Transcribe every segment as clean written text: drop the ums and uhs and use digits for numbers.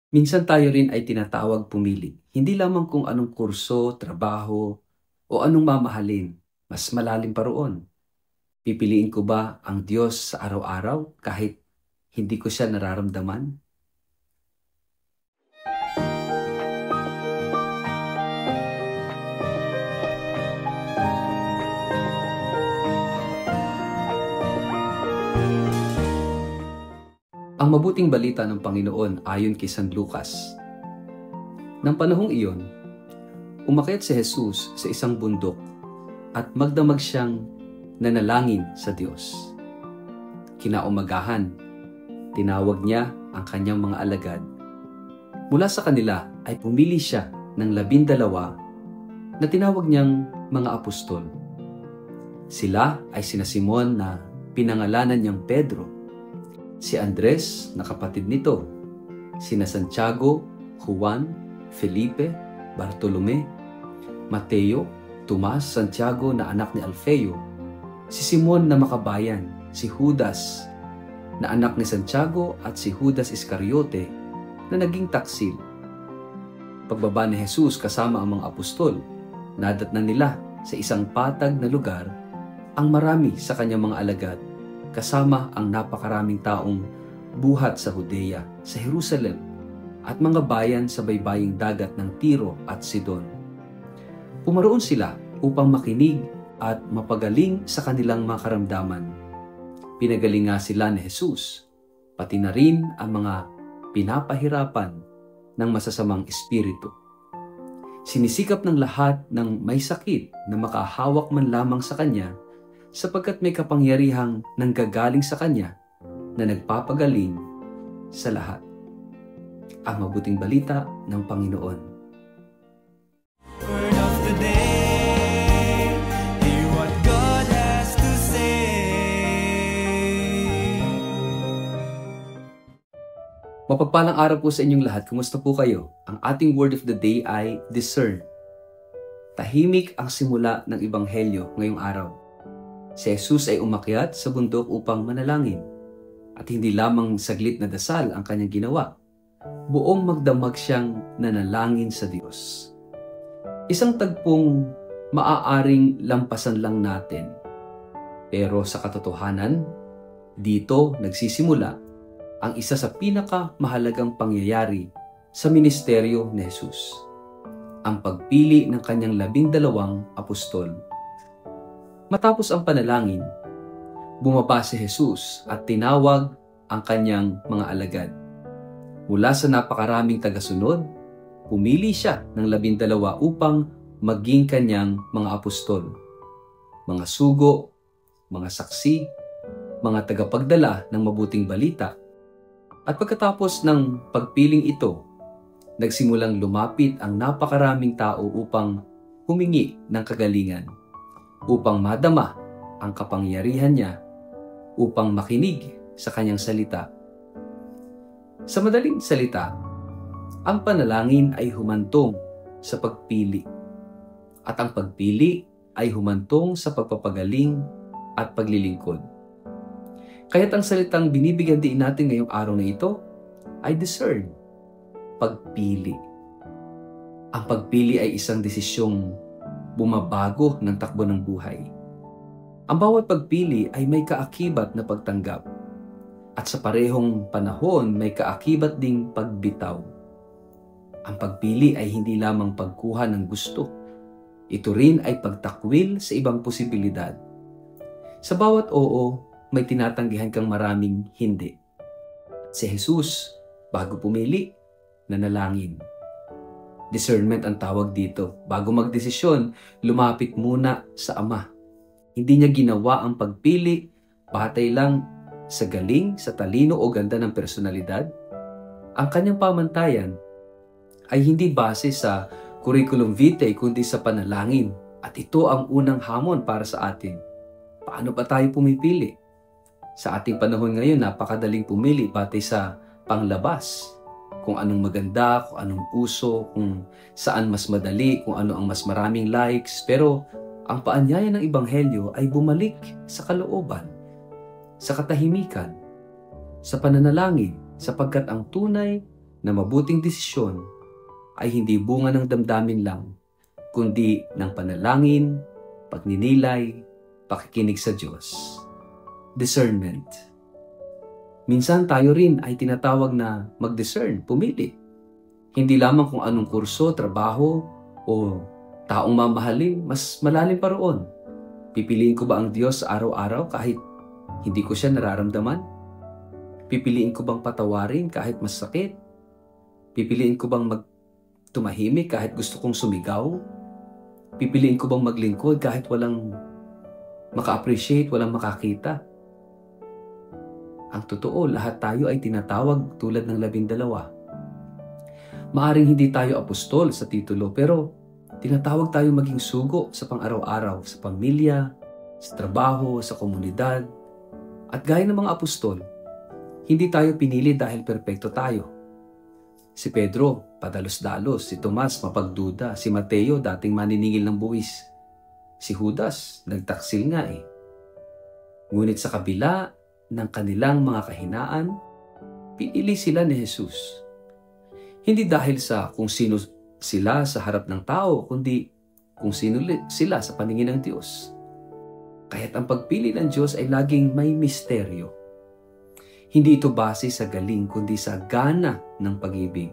Minsan tayo rin ay tinatawag pumili, hindi lamang kung anong kurso, trabaho, o anong mamahalin. Mas malalim pa roon. Pipiliin ko ba ang Diyos sa araw-araw kahit hindi ko siya nararamdaman? Ang mabuting balita ng Panginoon ayon kay San Lucas. Nang panahong iyon, umakyat si Jesus sa isang bundok at magdamag siyang nanalangin sa Diyos. Kinaumagahan, tinawag niya ang kanyang mga alagad. Mula sa kanila ay pumili siya ng 12 na tinawag niyang mga apostol. Sila ay sina Simon na pinangalanan niyang Pedro, si Andres na kapatid nito, sina Santiago, Juan, Felipe, Bartolome, Mateo, Tomas, Santiago na anak ni Alfeo, si Simon na makabayan, si Judas na anak ni Santiago at si Judas Iscariote na naging taksil. Pagbaba ni Jesus kasama ang mga apostol, nadatnan nila sa isang patag na lugar ang marami sa kanyang mga alagad, kasama ang napakaraming taong buhat sa Judea, sa Jerusalem, at mga bayan sa baybaying dagat ng Tiro at Sidon. Pumaroon sila upang makinig at mapagaling sa kanilang mga karamdaman. Pinagaling nga sila ni Jesus, pati na rin ang mga pinapahirapan ng masasamang espiritu. Sinisikap ng lahat ng may sakit na makahawak man lamang sa kanya, sapagkat may kapangyarihang nanggagaling sa kanya na nagpapagaling sa lahat. Ang mabuting balita ng Panginoon. Word of the day, hear what God has to say. Mapagpalang araw po sa inyong lahat. Kumusta po kayo? Ang ating word of the day ay discern. Tahimik ang simula ng Ebanghelyo ngayong araw. Si Jesus ay umakyat sa bundok upang manalangin. At hindi lamang saglit na dasal ang kanyang ginawa. Buong magdamag siyang nanalangin sa Diyos. Isang tagpong maaaring lampasan lang natin. Pero sa katotohanan, dito nagsisimula ang isa sa pinakamahalagang pangyayari sa ministeryo ni Jesus. Ang pagpili ng kanyang 12 apostol. Matapos ang panalangin, bumaba si Jesus at tinawag ang kanyang mga alagad. Mula sa napakaraming tagasunod, pumili siya ng 12 upang maging kanyang mga apostol. Mga sugo, mga saksi, mga tagapagdala ng mabuting balita. At pagkatapos ng pagpiling ito, nagsimulang lumapit ang napakaraming tao upang humingi ng kagalingan, upang madama ang kapangyarihan niya, upang makinig sa kanyang salita. Sa madaling salita, ang panalangin ay humantong sa pagpili, at ang pagpili ay humantong sa pagpapagaling at paglilingkod. Kaya't ang salitang binibigyan din natin ngayong araw na ito ay discern, pagpili. Ang pagpili ay isang desisyong bumabago ng takbo ng buhay. Ang bawat pagpili ay may kaakibat na pagtanggap, at sa parehong panahon may kaakibat ding pagbitaw. Ang pagpili ay hindi lamang pagkuha ng gusto. Ito rin ay pagtakwil sa ibang posibilidad. Sa bawat oo, may tinatanggihan kang maraming hindi. Si Jesus, bago pumili, nanalangin. Discernment ang tawag dito. Bago magdesisyon, lumapit muna sa Ama. Hindi niya ginawa ang pagpili batay lang sa galing, sa talino o ganda ng personalidad. Ang kanyang pamantayan ay hindi base sa curriculum vitae kundi sa panalangin. At ito ang unang hamon para sa atin. Paano ba tayo pumipili? Sa ating panahon ngayon, napakadaling pumili batay sa panglabas. Kung anong maganda, kung anong uso, kung saan mas madali, kung ano ang mas maraming likes. Pero ang paanyaya ng Ebanghelyo ay bumalik sa kalooban, sa katahimikan, sa pananalangin, sapagkat ang tunay na mabuting desisyon ay hindi bunga ng damdamin lang, kundi ng panalangin, pagninilay, pakikinig sa Diyos. Discernment. Minsan tayo rin ay tinatawag na mag-discern, pumili. Hindi lamang kung anong kurso, trabaho, o taong mamahalin, mas malalim pa roon. Pipiliin ko ba ang Diyos araw-araw kahit hindi ko siya nararamdaman? Pipiliin ko bang patawarin kahit masakit? Pipiliin ko bang tumahimik kahit gusto kong sumigaw? Pipiliin ko bang maglingkod kahit walang maka-appreciate, walang makakita? Ang totoo, lahat tayo ay tinatawag tulad ng 12. Maaring hindi tayo apostol sa titulo, pero tinatawag tayo maging sugo sa pang-araw-araw, sa pamilya, sa trabaho, sa komunidad. At gaya ng mga apostol, hindi tayo pinili dahil perpekto tayo. Si Pedro, padalos-dalos. Si Tomas, mapagduda. Si Mateo, dating maniningil ng buwis. Si Judas, nagtaksil nga eh. Ngunit sa kabila ng kanilang mga kahinaan, pinili sila ni Jesus. Hindi dahil sa kung sino sila sa harap ng tao, kundi kung sino sila sa paningin ng Diyos. Kaya't ang pagpili ng Diyos ay laging may misteryo. Hindi ito base sa galing, kundi sa gana ng pag-ibig.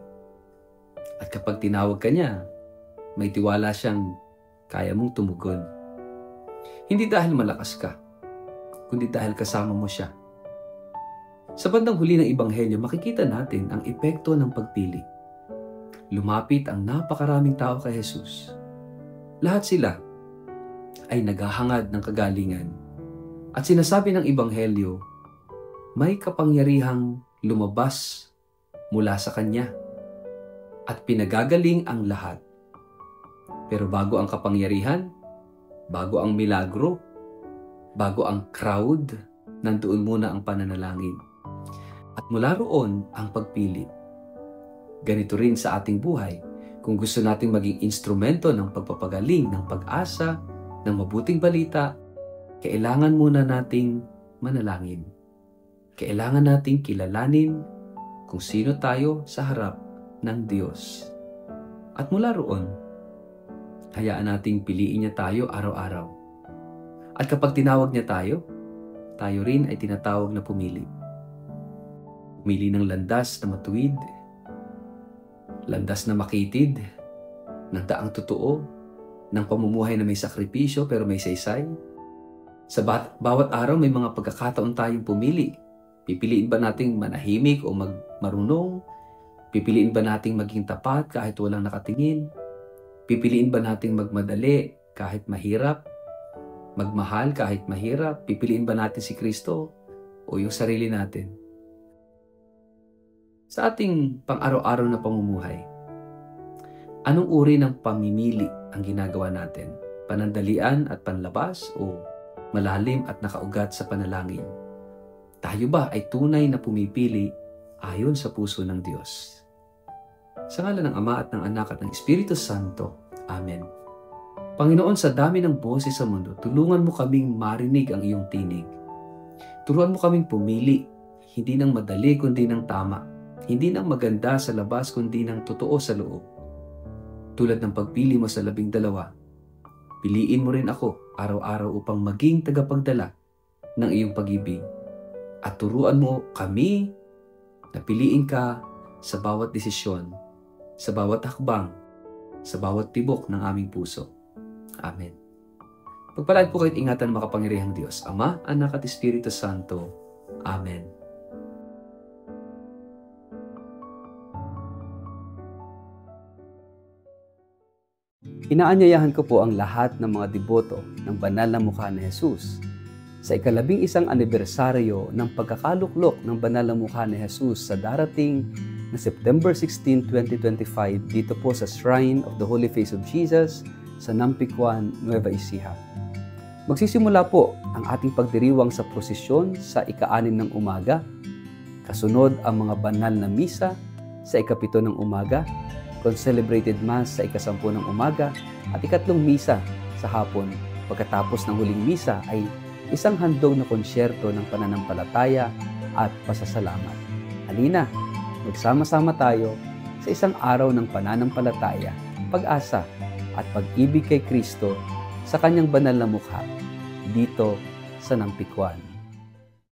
At kapag tinawag ka niya, may tiwala siyang kaya mong tumugon. Hindi dahil malakas ka, kundi dahil kasama mo siya. Sa bandang huli ng Ebanghelyo, makikita natin ang epekto ng pagpili. Lumapit ang napakaraming tao kay Jesus. Lahat sila ay naghahangad ng kagalingan. At sinasabi ng Ebanghelyo, may kapangyarihang lumabas mula sa Kanya at pinagagaling ang lahat. Pero bago ang kapangyarihan, bago ang milagro, bago ang crowd, nandoon muna ang pananalangin. At mula roon ang pagpili. Ganito rin sa ating buhay. Kung gusto nating maging instrumento ng pagpapagaling, ng pag-asa, ng mabuting balita, kailangan muna nating manalangin. Kailangan nating kilalanin kung sino tayo sa harap ng Diyos. At mula roon, hayaan nating piliin niya tayo araw-araw. At kapag tinawag niya tayo rin ay tinatawag na pumili. Pumili ng landas na matuwid, landas na makitid, ng daang totoo, ng pamumuhay na may sakripisyo pero may saysay. Sa bawat araw may mga pagkakataon tayong pumili. Pipiliin ba nating manahimik o marunong? Pipiliin ba nating maging tapat kahit walang nakatingin? Pipiliin ba nating magmadali kahit mahirap? Magmahal kahit mahirap? Pipiliin ba natin si Kristo o yung sarili natin? Sa ating pang-araw-araw na pamumuhay, anong uri ng pamimili ang ginagawa natin? Panandalian at panlabas o malalim at nakaugat sa panalangin? Tayo ba ay tunay na pumipili ayon sa puso ng Diyos? Sa ngalan ng Ama at ng Anak at ng Espiritu Santo. Amen. Panginoon, sa dami ng boses sa mundo, tulungan mo kaming marinig ang iyong tinig. Turuan mo kaming pumili, hindi ng madali kundi ng tama. Hindi ng maganda sa labas kundi ng totoo sa loob. Tulad ng pagpili mo sa 12, piliin mo rin ako araw-araw upang maging tagapagdala ng iyong pag-ibig. At turuan mo kami na piliin ka sa bawat desisyon, sa bawat hakbang, sa bawat tibok ng aming puso. Amen. Pagpalain po kayo't ingatan ng makapangyarihang Diyos, Ama, Anak at Espiritu Santo. Amen. Inaanyayahan ko po ang lahat ng mga deboto ng banal na mukha ni Jesus sa ika-11 anibersaryo ng pagkakaluklok ng banal na mukha ni Jesus sa darating na September 16, 2025 dito po sa Shrine of the Holy Face of Jesus sa Nampicuan, Nueva Ecija. Magsisimula po ang ating pagdiriwang sa prosesyon sa ika-6 ng umaga. Kasunod ang mga banal na misa sa ika-7 ng umaga, concelebrated mass sa ika-10 ng umaga, at ikatlong misa sa hapon. Pagkatapos ng huling misa ay isang handog na konsyerto ng pananampalataya at pasasalamat. Halina, magsama-sama tayo sa isang araw ng pananampalataya, pag-asa at pag-ibig kay Kristo sa kanyang banal na mukha dito sa Nampikwan.